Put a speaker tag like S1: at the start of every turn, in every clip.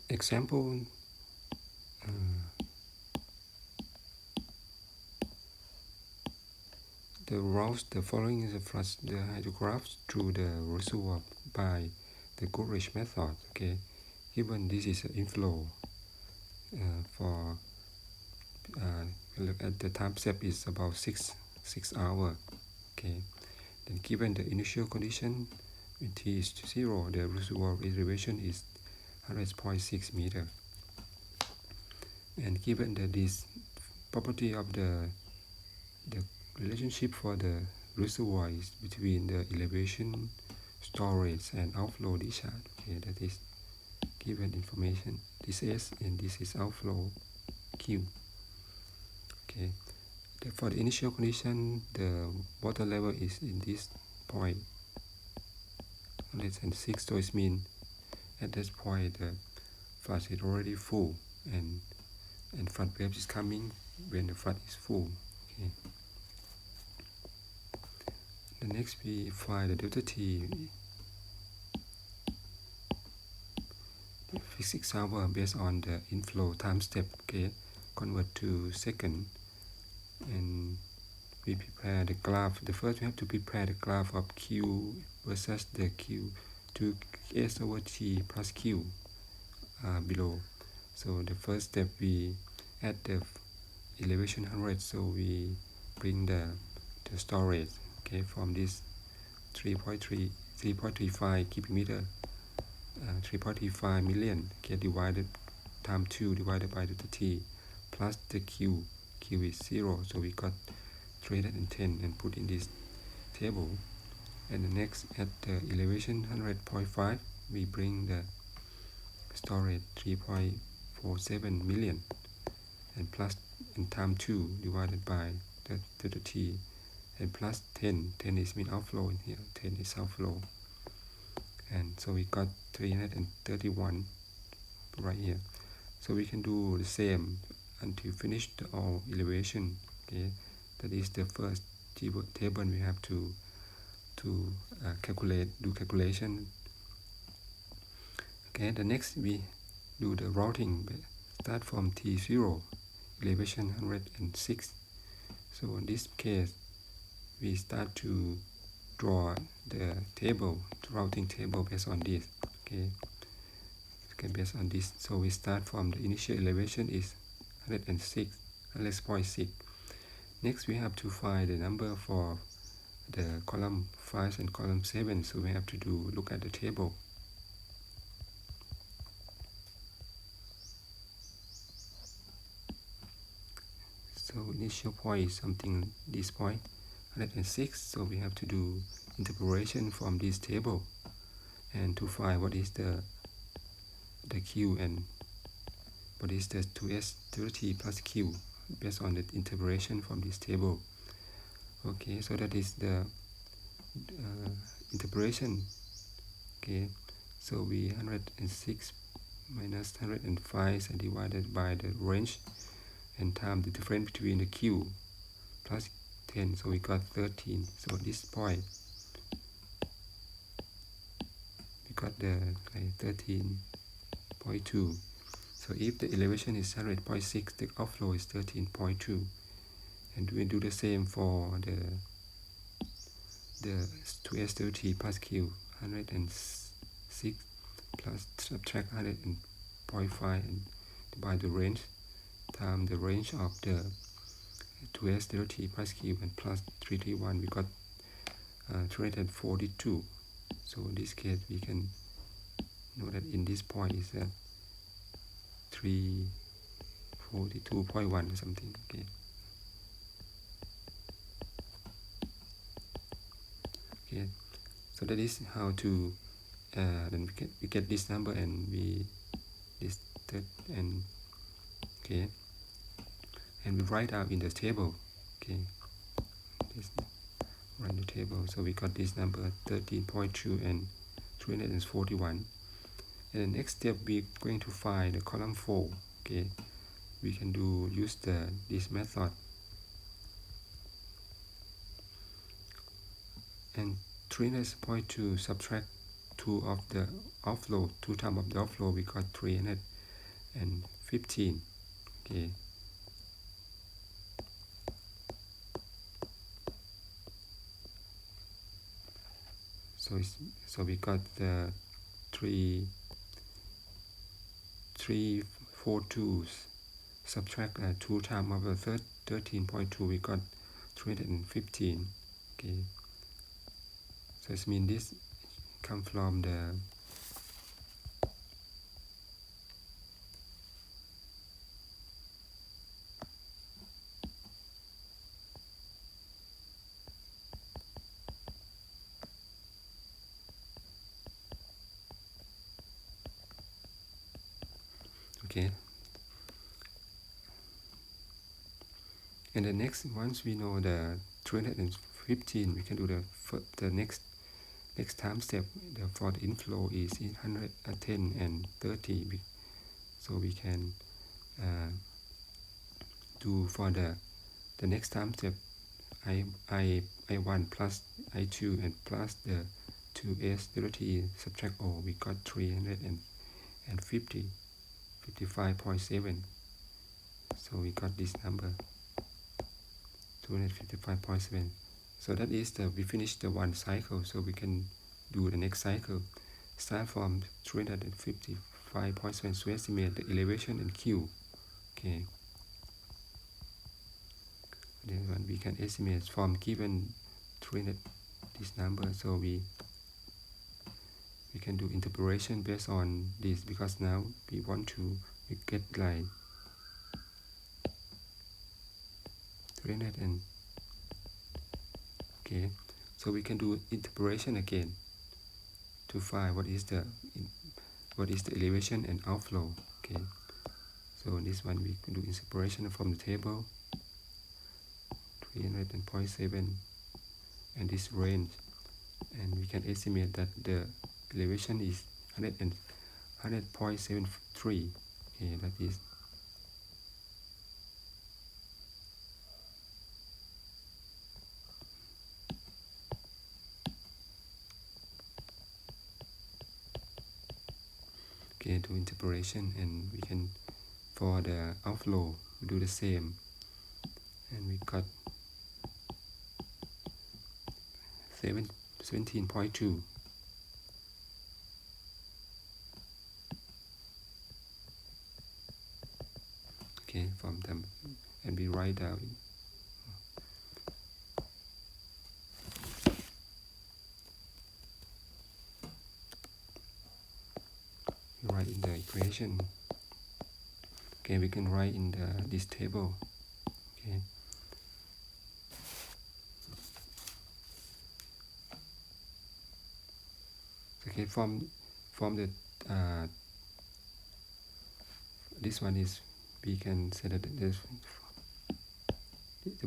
S1: Example, the following is the hydrographs through the reservoir by the Goodrich method. Okay, given this is an inflow for look at the time step is about six hours. Okay, then given the initial condition when t is 0, the reservoir elevation is 100.6 meter. And given that this property of the relationship for the reservoir is between the elevation, storage, and outflow discharge. Okay, that is given information. This S and this is outflow Q. Okay, for the initial condition, the water level is in this point, 106. So it means at this point the flash is already full, and flood wave is coming when the flood is full. Okay. The next we find the delta T. Physics hour based on the inflow time step. Okay, convert to second, and we prepare the graph. The first we have to prepare the graph of Q versus the Q to S over T plus Q below. So the first step we add the elevation 100, so we bring the storage, okay, from this 3.35 cubic meter, 3.35 million, okay, divided times 2 divided by delta T plus the Q is 0, so we got 310 and put in this table. And the next, at the elevation 100.5, we bring the storage 3.47 million and plus in time 2 divided by the T and plus 10 is mean outflow in here, 10 is outflow, and so we got 331 right here. So we can do the same until finish all elevation. Okay, that is the first table we have to do calculation. Okay, the next we do the routing. Start from T0, elevation 106. So in this case, we start to draw the table, the routing table based on this. Okay, based on this. So we start from the initial elevation is 106.6. Next, we have to find the number for the column 5 and column 7. So we have to look at the table. So initial point is something this point 106. So we have to do interpolation from this table and to find what is the Q and what is the 2S30 plus Q based on the interpolation from this table. Okay, so that is the interpolation. Okay, so we 106 minus 105 and divided by the range and time the difference between the Q plus 10, so we got 13. So this point we got the 13.2. So if the elevation is 100.6, the outflow is 13.2. And we do the same for the 2S30 plus Q, 106 plus subtract 100.5 and divide the range times the range of the 2S30 plus Q and plus 331, we got 342. So in this case we can know that in this point is 342.1 or something. Okay. Okay, so that is how to then we get this number and and okay, and we write out in the table. Okay, run the table. So we got this number 13.2 and 341. And the next step we're going to find the column 4. Okay, we can use this method. And 300.2 subtract 2 of the outflow, 2 times of the outflow, we got 300 315. Okay, so we got the 342s. Subtract 2 times of the 13.2, we got 315. Okay, so it means this come from the okay. And the next, once we know the 315, we can do the next time step. For the inflow is 110 and 30. So we can do for the next time step I1 plus I2 and plus the 2s derivative, subtract all, we got 55.7. So we got this number 255.7. So that is we finished the one cycle, so we can do the next cycle. Start from 355.7 to estimate the elevation and Q. Okay. Then one we can estimate from given 300 this number, so we can do interpolation based on this, because now we want to get like 300 and okay, so we can do interpolation again to find what is the elevation and outflow. Okay, so this one we can do interpolation from the table 300.7 and this range, and we can estimate that the elevation is 100.73. Okay, that is okay. Do interpolation, and we can for the outflow we do the same, and we got 17.2. Okay, from them, and we write down. We write in the equation. Okay, we can write in this table. Okay. Okay, from the this one is, we can say that the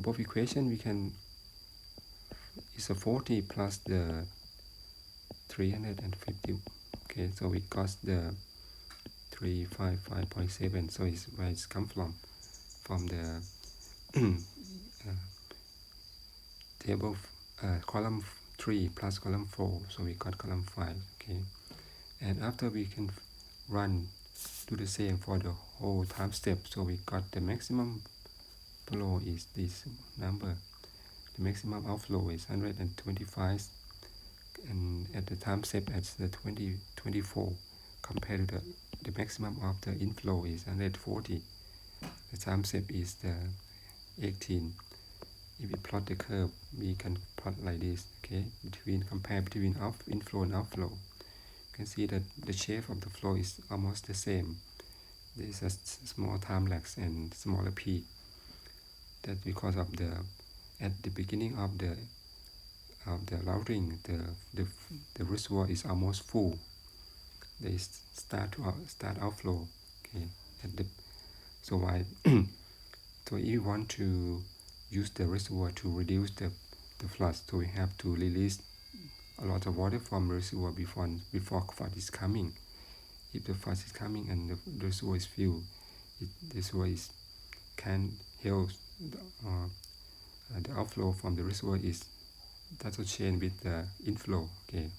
S1: both equation we can is a 40 plus the 350. Okay, so we got the 355.7. so it's where it's come from the table column 3 plus column 4, so we got column 5. Okay, and after we can do the same for the whole time step, so we got the maximum flow is this number, the maximum outflow is 125, and at the time step at the 24, compared to the maximum of the inflow is 140. The time step is the 18. If we plot the curve, we can plot like this. Okay, compare between inflow and outflow. You can see that the shape of the flow is almost the same. There is a small time lapse and smaller peak. That's because of at the beginning of the routing, the reservoir is almost full. They start outflow. Okay, so why? So if you want to use the reservoir to reduce the flood, so we have to release a lot of water from reservoir before flood is coming. If the flood is coming and the reservoir is filled, the reservoir can help the outflow from the reservoir is that's a chain with the inflow. Okay.